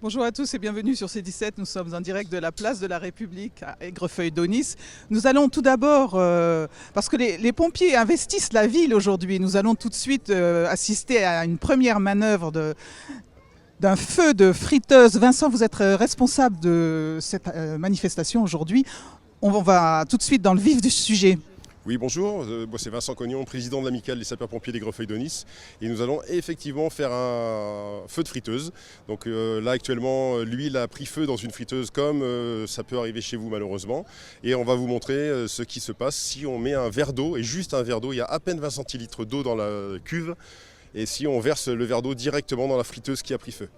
Bonjour à tous et bienvenue sur C17. Nous sommes en direct de la place de la République à Aigrefeuille-d'Aunis. Nous allons tout d'abord, parce que les pompiers investissent la ville aujourd'hui, nous allons tout de suite assister à une première manœuvre d'un feu de friteuse. Vincent, vous êtes responsable de cette manifestation aujourd'hui. On va tout de suite dans le vif du sujet. Oui, bonjour, moi c'est Vincent Cognon, président de l'amicale des sapeurs-pompiers d'Aigrefeuille-d'Aunis. Et nous allons effectivement faire un feu de friteuse. Donc là actuellement, l'huile a pris feu dans une friteuse comme ça peut arriver chez vous malheureusement. Et on va vous montrer ce qui se passe si on met un verre d'eau, et juste un verre d'eau, il y a à peine 20 centilitres d'eau dans la cuve. Et si on verse le verre d'eau directement dans la friteuse qui a pris feu.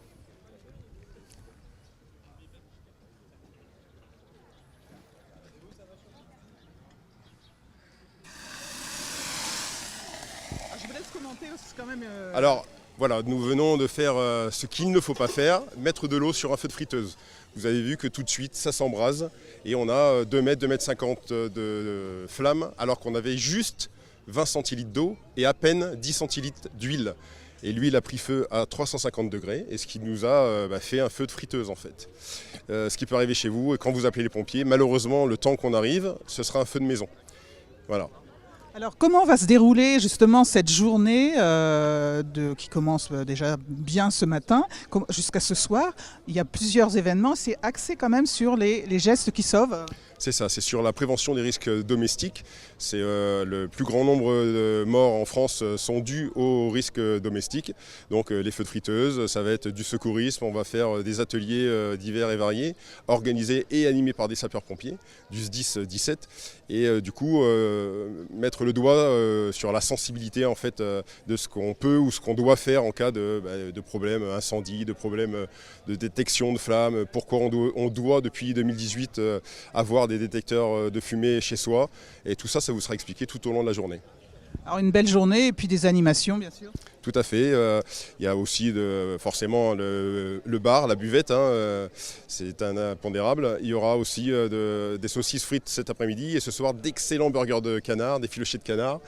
Je vous laisse commenter, c'est quand même... Alors voilà, nous venons de faire ce qu'il ne faut pas faire, mettre de l'eau sur un feu de friteuse. Vous avez vu que tout de suite ça s'embrase et on a 2 mètres, 2 mètres 50 de flamme alors qu'on avait juste 20 centilitres d'eau et à peine 10 centilitres d'huile. Et l'huile a pris feu à 350 degrés et ce qui nous a fait un feu de friteuse en fait. Ce qui peut arriver chez vous et quand vous appelez les pompiers, malheureusement le temps qu'on arrive, ce sera un feu de maison. Voilà. Alors comment va se dérouler justement cette journée qui commence déjà bien ce matin jusqu'à ce soir? Il y a plusieurs événements, c'est axé quand même sur les gestes qui sauvent. C'est ça, c'est sur la prévention des risques domestiques. C'est le plus grand nombre de morts en France sont dus aux risques domestiques. Donc les feux de friteuse, ça va être du secourisme, on va faire des ateliers divers et variés, organisés et animés par des sapeurs-pompiers, du SDIS 17. Et du coup, mettre le doigt sur la sensibilité en fait, de ce qu'on peut ou ce qu'on doit faire en cas de problèmes incendie, de problèmes de détection de flammes. Pourquoi on doit depuis 2018 avoir des détecteurs de fumée chez soi. Et tout ça, ça vous sera expliqué tout au long de la journée. Alors une belle journée et puis des animations bien sûr. Tout à fait. Il y a aussi forcément le bar, la buvette, c'est un impondérable. Il y aura aussi des saucisses frites cet après-midi et ce soir d'excellents burgers de canard, des filochés de canard.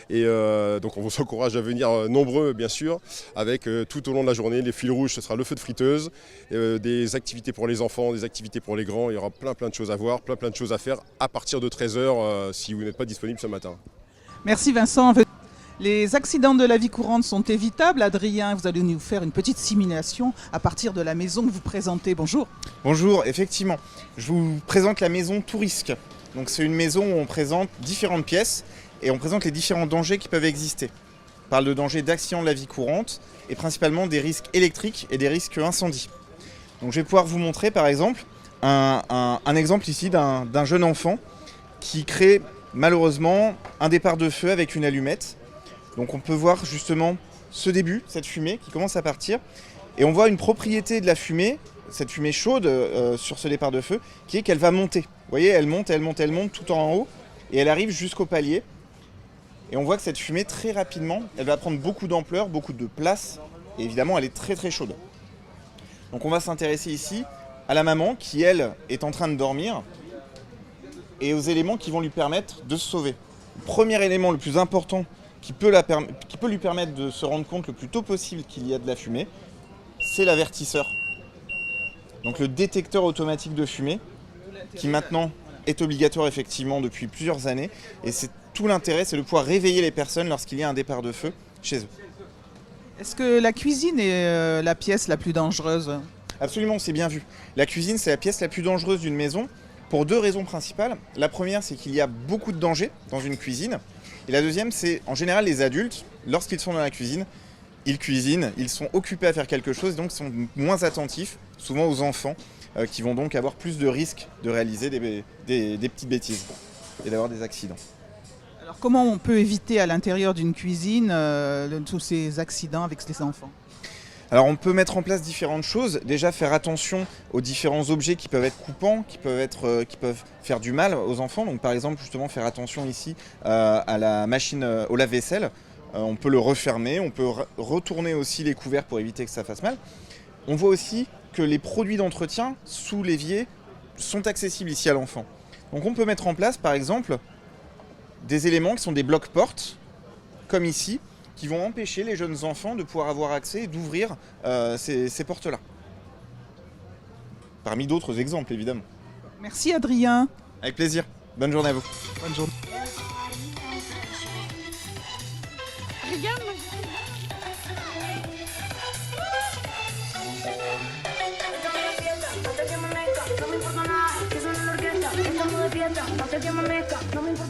Et donc on vous encourage à venir nombreux bien sûr, avec tout au long de la journée, les fils rouges, ce sera le feu de friteuse, des activités pour les enfants, des activités pour les grands. Il y aura plein de choses à voir, plein de choses à faire à partir de 13 h si vous n'êtes pas disponible ce matin. Merci Vincent. Les accidents de la vie courante sont évitables. Adrien, vous allez nous faire une petite simulation à partir de la maison que vous présentez. Bonjour. Bonjour, effectivement. Je vous présente la maison Tout Risque. Donc c'est une maison où on présente différentes pièces et on présente les différents dangers qui peuvent exister. On parle de dangers d'accidents de la vie courante et principalement des risques électriques et des risques incendie. Donc je vais pouvoir vous montrer par exemple un exemple ici d'un jeune enfant qui crée malheureusement un départ de feu avec une allumette. Donc on peut voir justement ce début, cette fumée qui commence à partir. Et on voit une propriété de la fumée, cette fumée chaude sur ce départ de feu, qui est qu'elle va monter. Vous voyez, elle monte tout en haut et elle arrive jusqu'au palier. Et on voit que cette fumée, très rapidement, elle va prendre beaucoup d'ampleur, beaucoup de place. Et évidemment, elle est très chaude. Donc on va s'intéresser ici à la maman qui, elle, est en train de dormir et aux éléments qui vont lui permettre de se sauver. Le premier élément le plus important qui peut lui permettre de se rendre compte le plus tôt possible qu'il y a de la fumée, c'est l'avertisseur. Donc le détecteur automatique de fumée, qui maintenant est obligatoire effectivement depuis plusieurs années. Et c'est tout l'intérêt, c'est de pouvoir réveiller les personnes lorsqu'il y a un départ de feu chez eux. Est-ce que la cuisine est la pièce la plus dangereuse? Absolument, c'est bien vu. La cuisine, c'est la pièce la plus dangereuse d'une maison pour 2 raisons principales. La première, c'est qu'il y a beaucoup de dangers dans une cuisine. Et la deuxième, c'est en général les adultes, lorsqu'ils sont dans la cuisine, ils cuisinent, ils sont occupés à faire quelque chose, donc sont moins attentifs, souvent aux enfants, qui vont donc avoir plus de risques de réaliser des petites bêtises et d'avoir des accidents. Alors comment on peut éviter à l'intérieur d'une cuisine tous ces accidents avec les enfants? Alors on peut mettre en place différentes choses. Déjà faire attention aux différents objets qui peuvent être coupants, qui peuvent faire du mal aux enfants. Donc par exemple justement faire attention ici à la machine au lave-vaisselle. On peut le refermer, on peut retourner aussi les couverts pour éviter que ça fasse mal. On voit aussi que les produits d'entretien sous l'évier sont accessibles ici à l'enfant. Donc on peut mettre en place par exemple des éléments qui sont des blocs-portes, comme ici, qui vont empêcher les jeunes enfants de pouvoir avoir accès et d'ouvrir ces portes-là. parmi d'autres exemples évidemment. Merci Adrien. Avec plaisir. Bonne journée à vous. Bonne journée. No me importa nada, que suene la orquesta, estamos de fiesta, no te quemes meca, no me importa.